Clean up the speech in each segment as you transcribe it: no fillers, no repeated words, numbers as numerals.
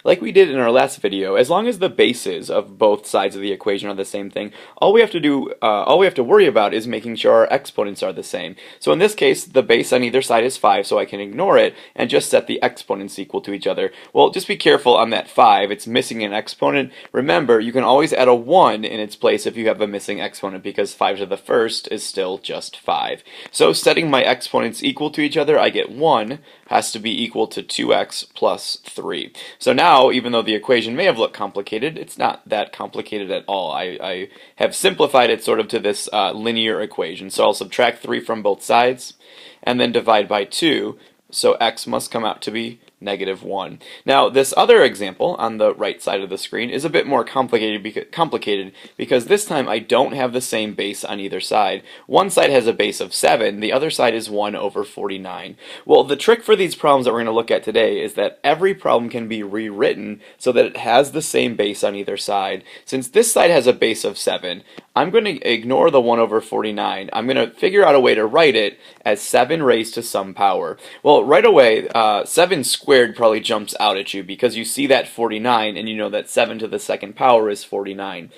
like we did in our last video, as long as the bases of both sides of the equation are the same thing, all we have to worry about is making sure our exponents are the same. So in this case, the base on either side is 5, so I can ignore it and just set the exponents equal to each other. Well, just be careful on that 5, it's missing an exponent. Remember, you can always add a 1 in its place if you have a missing exponent, because 5 to the first is still just 5. So setting my exponents equal to each other, I get 1 has to be equal to 2x plus 3. So now, even though the equation may have looked complicated, it's not that complicated at all. I have simplified it sort of to this linear equation. So I'll subtract 3 from both sides, and then divide by 2, so x must come out to be -1. Now, this other example on the right side of the screen is a bit more complicated because this time I don't have the same base on either side. One side has a base of 7, the other side is 1 over 49. Well, the trick for these problems that we're going to look at today is that every problem can be rewritten so that it has the same base on either side. Since this side has a base of 7, I'm going to ignore the 1 over 49. I'm going to figure out a way to write it as 7 raised to some power. Well, right away, 7 squared probably jumps out at you because you see that 49 and you know that 7 to the second power is 49.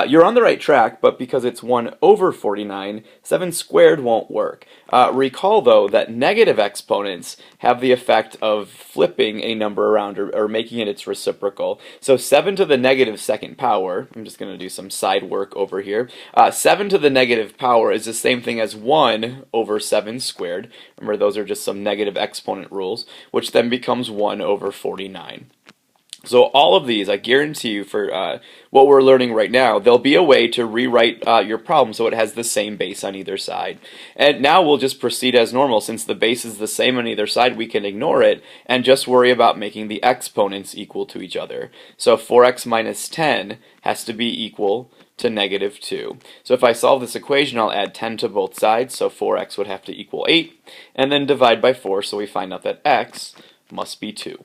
You're on the right track, but because it's 1 over 49, 7 squared won't work. Recall, though, that negative exponents have the effect of flipping a number around or making it its reciprocal. So 7 to the negative second power, I'm just going to do some side work over here, 7 to the negative power is the same thing as 1 over 7 squared. Remember, those are just some negative exponent rules, which then becomes 1 over 49. So all of these, I guarantee you, for what we're learning right now, there'll be a way to rewrite your problem so it has the same base on either side. And now we'll just proceed as normal. Since the base is the same on either side, we can ignore it and just worry about making the exponents equal to each other. So 4x minus 10 has to be equal to -2. So if I solve this equation, I'll add 10 to both sides, so 4x would have to equal 8, and then divide by 4, so we find out that x must be 2.